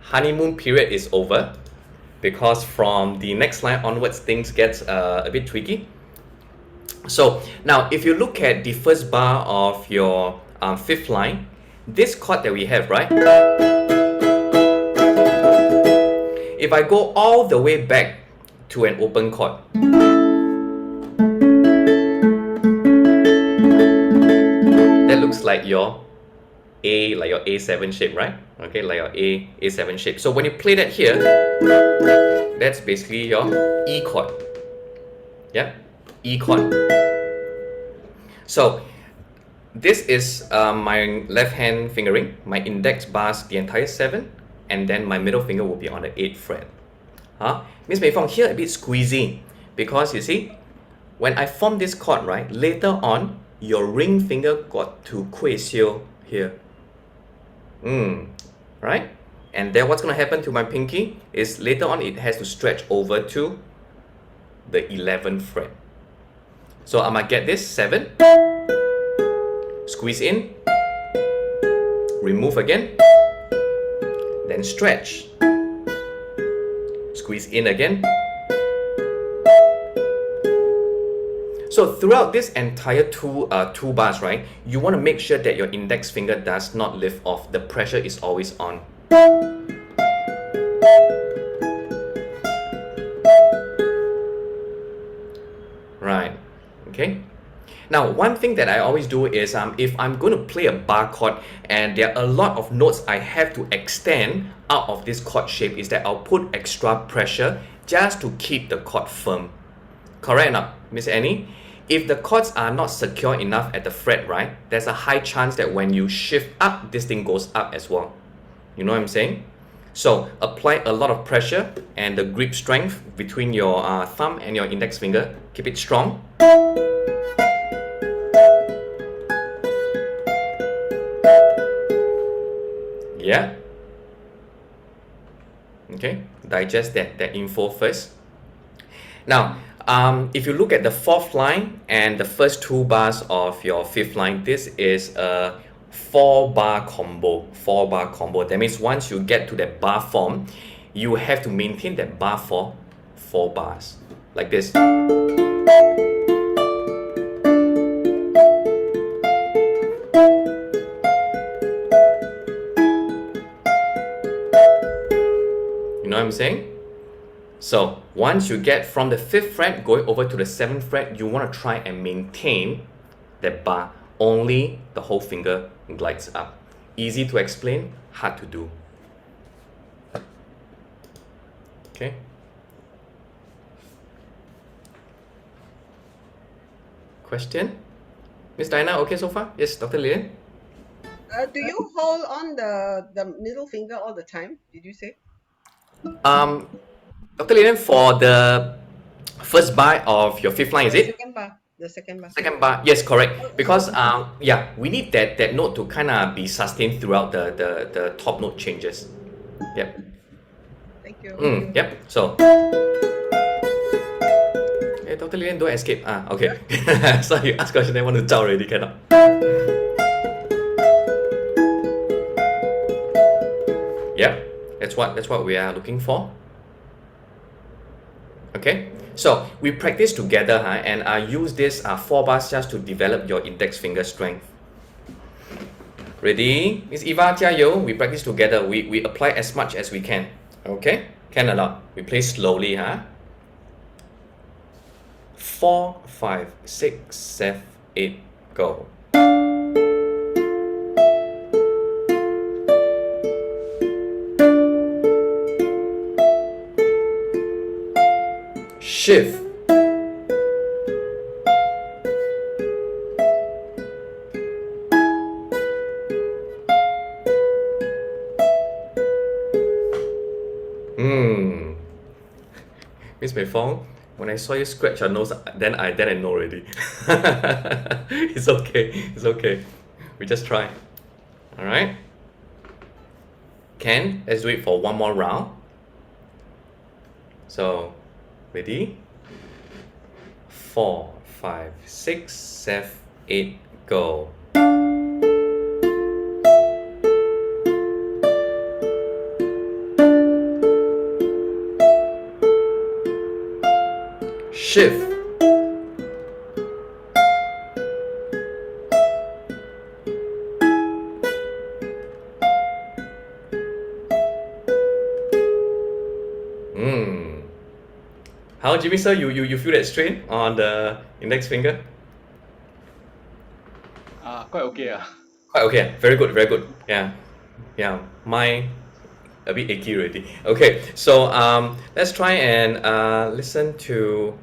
honeymoon period is over, because from the next line onwards things get a bit tricky. So now if you look at the first bar of your 5th line, this chord that we have, right? If I go all the way back to an open chord, that looks like your A7 shape, right? Okay, like your A7 shape. So when you play that here, that's basically your E chord. Yeah, E chord. So this is my left hand fingering. My index bars the entire 7, and then my middle finger will be on the 8th fret. Miss Mei Fong, here a bit squeezy, because you see, when I form this chord, right, later on, your ring finger got to kuei xiu here. Right? And then what's going to happen to my pinky is later on it has to stretch over to the 11th fret. So I might get this 7, squeeze in, remove again, then stretch, squeeze in again. So throughout this entire two bars, right, you want to make sure that your index finger does not lift off. The pressure is always on. Right, okay. Now, one thing that I always do is if I'm going to play a bar chord and there are a lot of notes I have to extend out of this chord shape, is that I'll put extra pressure just to keep the chord firm. Correct or not, Miss Annie? If the chords are not secure enough at the fret, right, there's a high chance that when you shift up, this thing goes up as well. You know what I'm saying? So apply a lot of pressure and the grip strength between your thumb and your index finger. Keep it strong. Yeah. Okay, digest that info first. Now, if you look at the 4th line and the first 2 bars of your 5th line, this is a 4-bar combo. 4-bar combo. That means once you get to that bar form, you have to maintain that bar for 4 bars, like this. You know what I'm saying? So once you get from the 5th fret going over to the 7th fret, you want to try and maintain that bar. Only the whole finger glides up. Easy to explain, hard to do. Okay. question? Miss Diana, okay so far? Yes, Dr. Lillian? Do you hold on the middle finger all the time? Did you say? Dr. Lillian, for the first bar of your fifth line, is The it? second bar. The second bar. Second bar, yes, correct. Oh, Because okay. yeah, we need that note to kind of be sustained throughout the top note changes. Yep. Thank you. Yep. So, hey, Dr. Lillian, don't escape. Okay. So you ask question, then want to zao already, cannot. Yep. That's what we are looking for. Okay. So we practice together, and use this 4 bars just to develop your index finger strength. Ready? Miss Eva, 加油. We practice together. We apply as much as we can. Okay? Can or not? We play slowly, 4, 5, 6, 7, 8, go. Shift. Miss Mei Fong, when I saw you scratch your nose, then I know already. It's okay. It's okay. We just try. All right. Can? Let's do it for one more round. So, ready? 4, 5, 6, 7, 8, go. Shift. How, Jimmy sir, you feel that strain on the index finger? Quite okay. Quite okay. Very good, very good. Yeah. Yeah. Mine a bit achy already. Okay, so let's try and listen to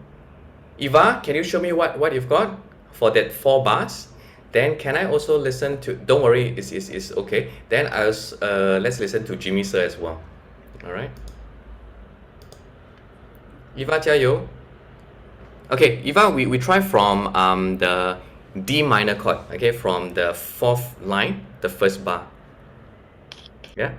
Eva. Can you show me what you've got for that 4 bars? Then can I also listen to? Don't worry, it's okay. Then let's listen to Jimmy sir as well. All right. Eva, 加油. Okay, Eva, we try from the D minor chord. Okay, from the 4th line, the first bar. Yeah.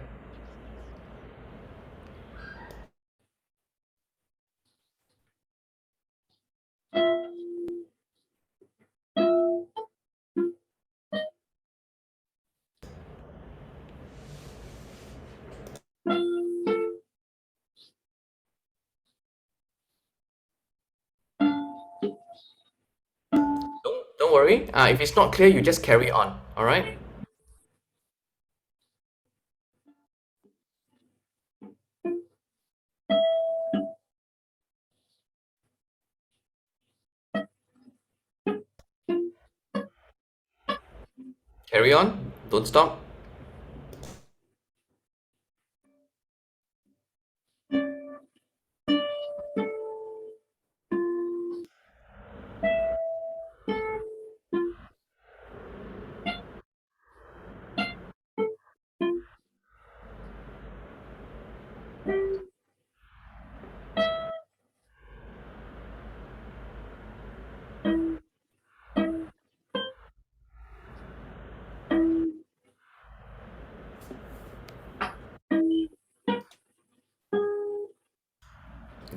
Don't worry. If it's not clear, you just carry on. All right. Carry on. Don't stop.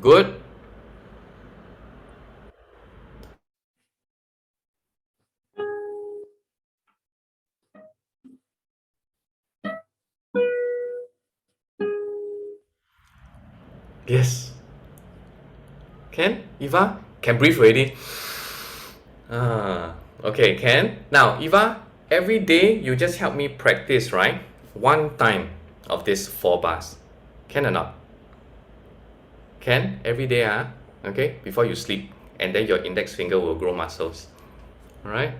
Good. Yes. Can? Eva? Can breathe already? Okay, can. Now, Eva, every day you just help me practice, right? One time of these 4 bars. Can or not? Can? Every day, okay? Before you sleep. And then your index finger will grow muscles. Alright?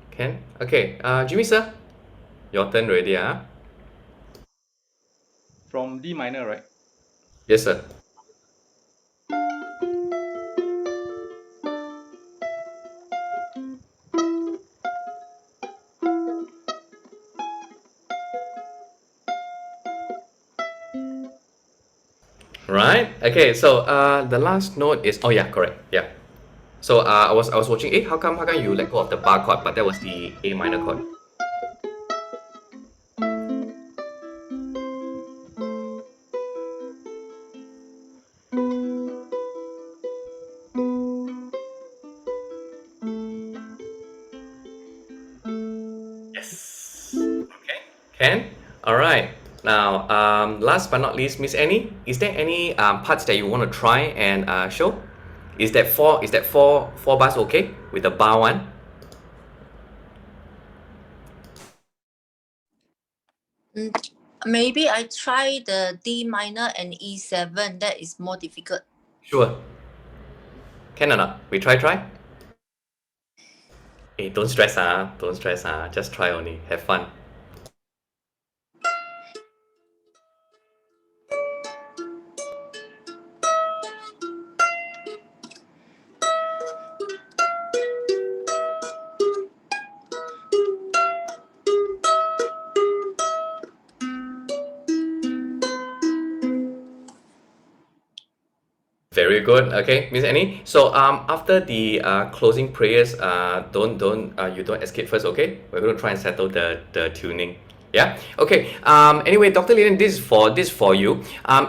Can? Okay, Jimmy sir, your turn already, From D minor, right? Yes, sir. Right? Okay, so the last note is, oh yeah, correct. Yeah. So I was watching, how come you let go of the bar chord, but that was the A minor chord. Yes. Okay. Can? All right. Now, last but not least, Miss Annie, is there any parts that you want to try and show? Is that four bars okay with the bar one? Maybe I try the D minor and E7. That is more difficult. Sure. Can or not? We try. Hey, don't stress, don't stress, just try only. Have fun. Very good. Okay, Miss Annie. So after the closing prayers, don't you don't escape first. Okay, we're going to try and settle the tuning. Yeah. Okay. Anyway, Dr. Lilian, this for you.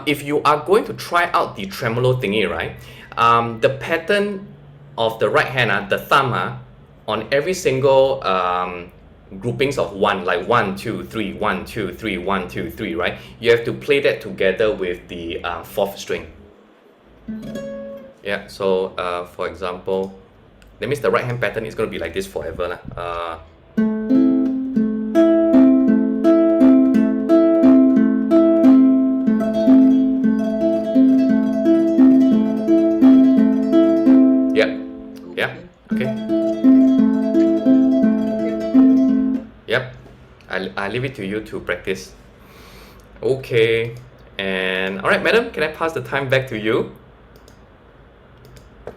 If you are going to try out the tremolo thingy, right? The pattern of the right hand, the thumb, on every single groupings of one, like 1 2 3 1 2 3 1 2 3, right? You have to play that together with the fourth string. Yeah, so for example, that means the right hand pattern is going to be like this forever lah. Yeah, yeah, okay. Yep, I leave it to you to practice. Okay, and all right, madam, can I pass the time back to you?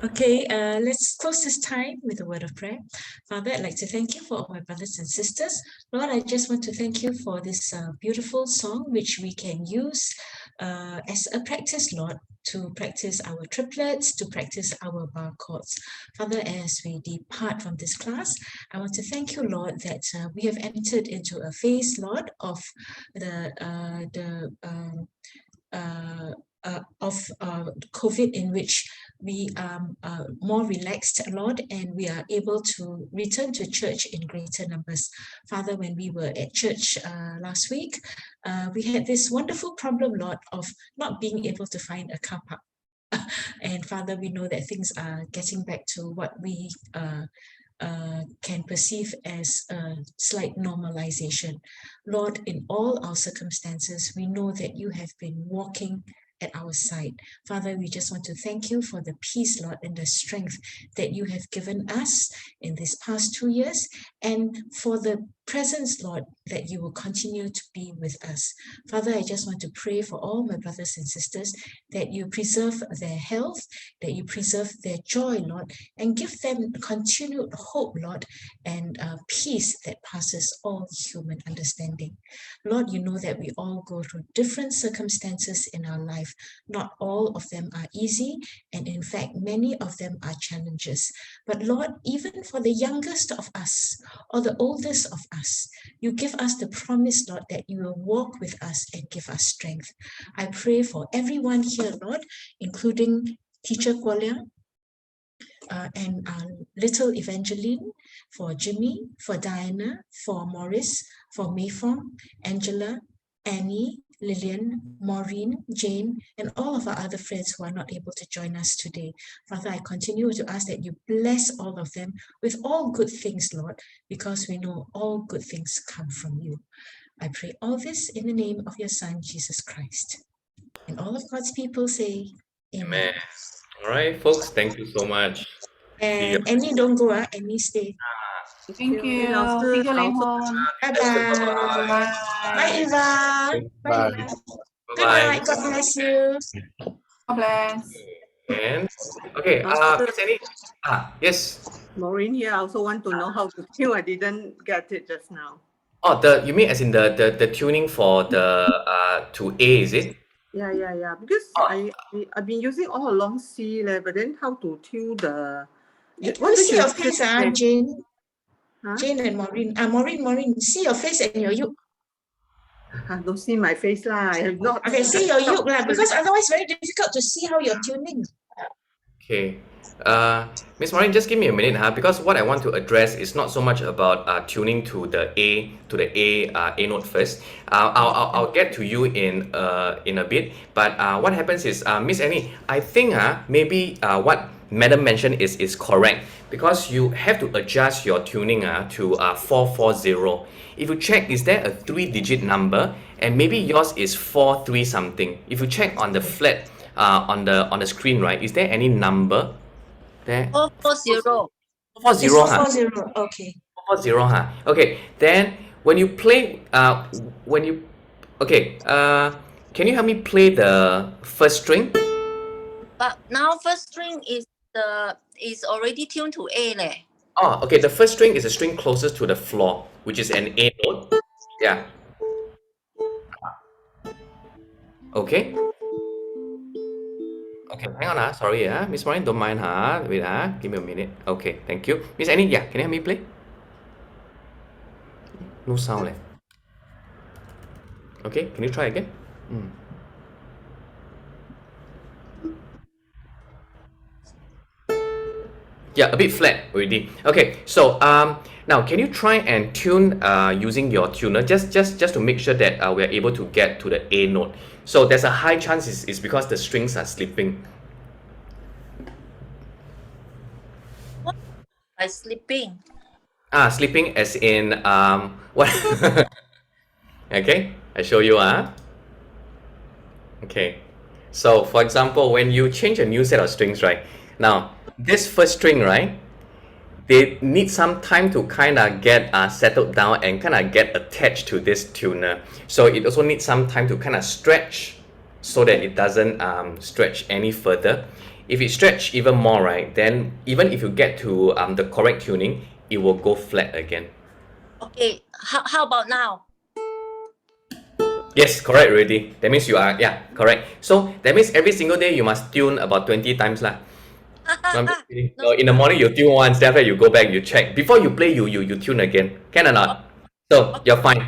Okay, let's close this time with a word of prayer. Father, I'd like to thank you for all my brothers and sisters. Lord, I just want to thank you for this beautiful song, which we can use as a practice, Lord, to practice our triplets, to practice our bar chords. Father, as we depart from this class, I want to thank you, Lord, that we have entered into a phase, Lord, of COVID, in which we are more relaxed, Lord, and we are able to return to church in greater numbers. Father, when we were at church last week, we had this wonderful problem, Lord, of not being able to find a car park. And Father, we know that things are getting back to what we can perceive as a slight normalization. Lord, in all our circumstances, we know that you have been walking at our side. Father, we just want to thank you for the peace, Lord, and the strength that you have given us in these past 2 years, and for the presence, Lord, that you will continue to be with us. Father, I just want to pray for all my brothers and sisters, that you preserve their health, that you preserve their joy, Lord, and give them continued hope, Lord, and peace that passes all human understanding. Lord, you know that we all go through different circumstances in our life. Not all of them are easy, and in fact, many of them are challenges. But Lord, even for the youngest of us or the oldest of us, you give us the promise, Lord, that you will walk with us and give us strength. I pray for everyone here, Lord, including Teacher Kuo Liang, and little Evangeline, for Jimmy, for Diana, for Morris, for Mayfong, Angela, Annie, Lillian, Maureen, Jane, and all of our other friends who are not able to join us today. Father, I continue to ask that you bless all of them with all good things, Lord, because we know all good things come from you. I pray all this in the name of your Son, Jesus Christ. And all of God's people say, Amen. Amen. All right, folks, thank you so much. See you. And Annie, don't go, Annie, stay. Thank you. Laozi, Thank you, Leng Laozi. Hon. Bye-bye. Bye, Bye. Eva. Bye. Eva. Good Bye-bye. night. God bless you. God bless. And okay, Miss Annie. Yes. Maureen here. I also want to know how to tune. I didn't get it just now. Oh, you mean as in the tuning for the to A, is it? Yeah. Because Oh. I've been using all along C leh, but then how to tune the Can what you did see you your face, say? Jane? Huh? Jane and Maureen. Maureen, see your face and your yolk. Don't see my face lah. I have not. Okay, see your yolk lah, because otherwise very difficult to see how you're tuning. Okay. Miss Maureen, just give me a minute, because what I want to address is not so much about tuning to the A note first. I'll get to you in a bit. But what happens is, Miss Annie, I think maybe what Madam mentioned is correct, because you have to adjust your tuning to 440. If you check, is there a 3-digit number? And maybe yours is 43 something. If you check on the flat on the screen, right, is there any number there? 440. 440, It's huh? 440. Okay. 440, huh? Okay, then when you play, can you help me play the first string? But now first string is already tuned to A leh. Oh, okay, the first string is the string closest to the floor, which is an A note. Yeah. Okay. Okay, hang on, sorry, Miss Maureen, don't mind, wait, give me a minute. Okay, thank you. Miss Annie, yeah, can you help me play? No sound, Okay, can you try again? Yeah, a bit flat already. Okay, so now can you try and tune using your tuner just to make sure that we're able to get to the A note. So there's a high chance it's because the strings are slipping. By slipping. Slipping as in what? Okay, I show you. Okay, so for example, when you change a new set of strings, right? Now this first string, right? They need some time to kind of get settled down and kind of get attached to this tuner. So it also needs some time to kind of stretch so that it doesn't stretch any further. If it stretch even more, right, then even if you get to the correct tuning, it will go flat again. Okay, how about now? Yes, correct already. That means you are, yeah, correct. So that means every single day you must tune about 20 times lah. No, I'm just kidding. No, in the morning you tune once, then after you go back, you check. Before you play, you tune again. Can or not? So you're fine.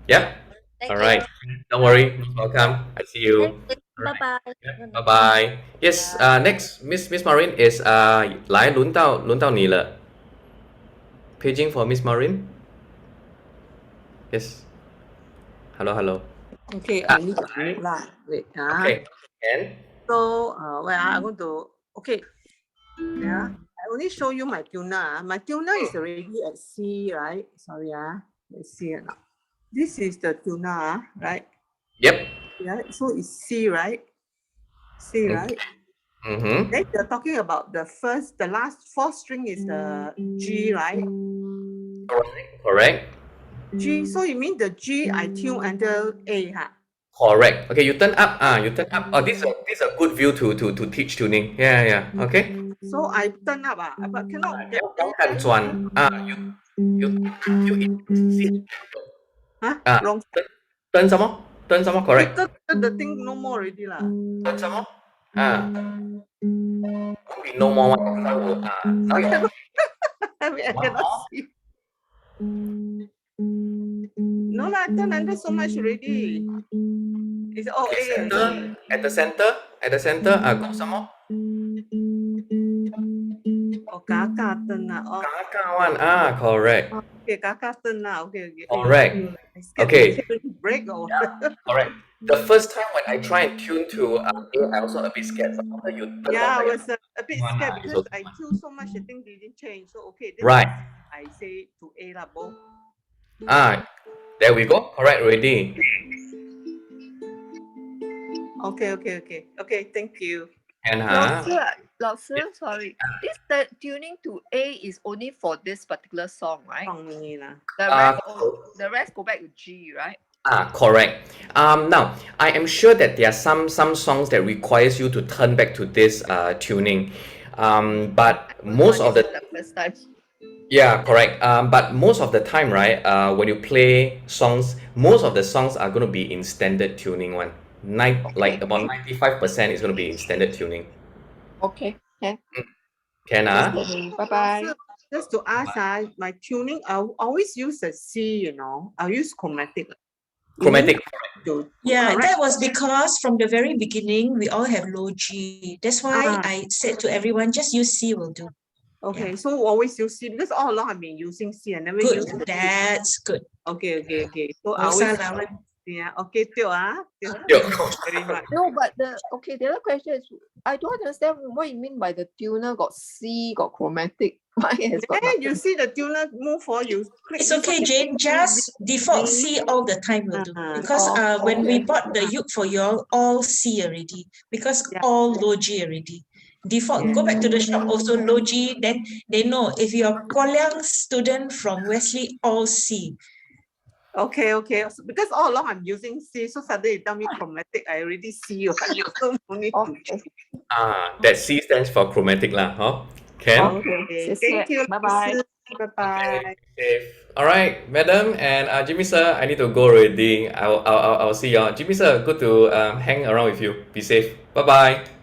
Yeah? Thank Alright. you. Don't worry. Most welcome. I see you. Bye-bye. Bye bye. Yes, next Miss Maureen is 来轮到你了. Paging for Miss Maureen. Yes. Hello. Okay, I need to mute lah. Wait. Okay. And So I'm going to Yeah. I only show you my tuner. My tuner is already at C, right? Sorry, let's see it now. This is the tuner, right? yep. Yeah, so it's C, right? C, right? Mm-hmm. Then you're talking about the last fourth string is the G, right? Correct. G, so you mean the G I tune until A, huh? Correct. Okay, you turn up. You turn up. Oh, this is a good view to teach tuning. Yeah. Okay. So I turn up, but cannot get you wrong. turn some more. Turn some more. Correct. The thing no more already lah. Turn some more. Won't be no more one. Now you I mean, I cannot see. No lah, I turn under so much already. It's at the center. Go some more. Oh, kaka turn lah. Oh, Kaka one. Correct. okay, kaka turn lah. Okay. Correct. I scared Okay. to break or Correct. The first time when I try and tune to A, I also a bit scared. But after you turn yeah, I on, was a bit scared it's because okay. I tune so much, the thing didn't change. So okay, then Right. I say to A lah, both. There we go. Correct already. Okay, thank you. And 老师, sorry. This tuning to A is only for this particular song, right? Only lah. The rest go back to G, right? correct. Now I am sure that there are some songs that requires you to turn back to this tuning. But most of the first time. Yeah, correct. But most of the time, right, when you play songs, most of the songs are going to be in standard tuning one. like about 95% is going to be in standard tuning. Okay. Can. Can ah? Bye bye. So just to ask, my tuning, I always use a C, you know. I'll use chromatic. You need Chromatic. to Yeah, correct. that was because from the very beginning, we all have low G. That's why Ah. I said to everyone, just use C will do. Okay, so always use C because all along I've been using C. I never Good, use the C. that's good. Okay. So I No always salah. yeah. Okay, Teo. Yo. Thank you very much. No, but the other question is, I don't understand what you mean by the tuner got C, got chromatic. Mine has got Hey, you nothing. see the tuner move for you. Click It's this okay, one, Jane. Just default C all the time will do. Because when we okay. bought the uke for y'all, all C already. Because Yeah. all low G already. Default, go back to the shop, also low G. Then they know if you're Koleang student from Wesley, all C. Okay. So because all along I'm using C, so suddenly you tell me chromatic, I already see you. So no need to Okay. That C stands for chromatic lah, huh? Can? Okay. 谢谢。 Thank you, 拜拜。 Bye bye. Okay, safe. All right, madam and Jimmy sir, I need to go already. I'll see y'all. Jimmy sir, good to hang around with you. Be safe. Bye bye.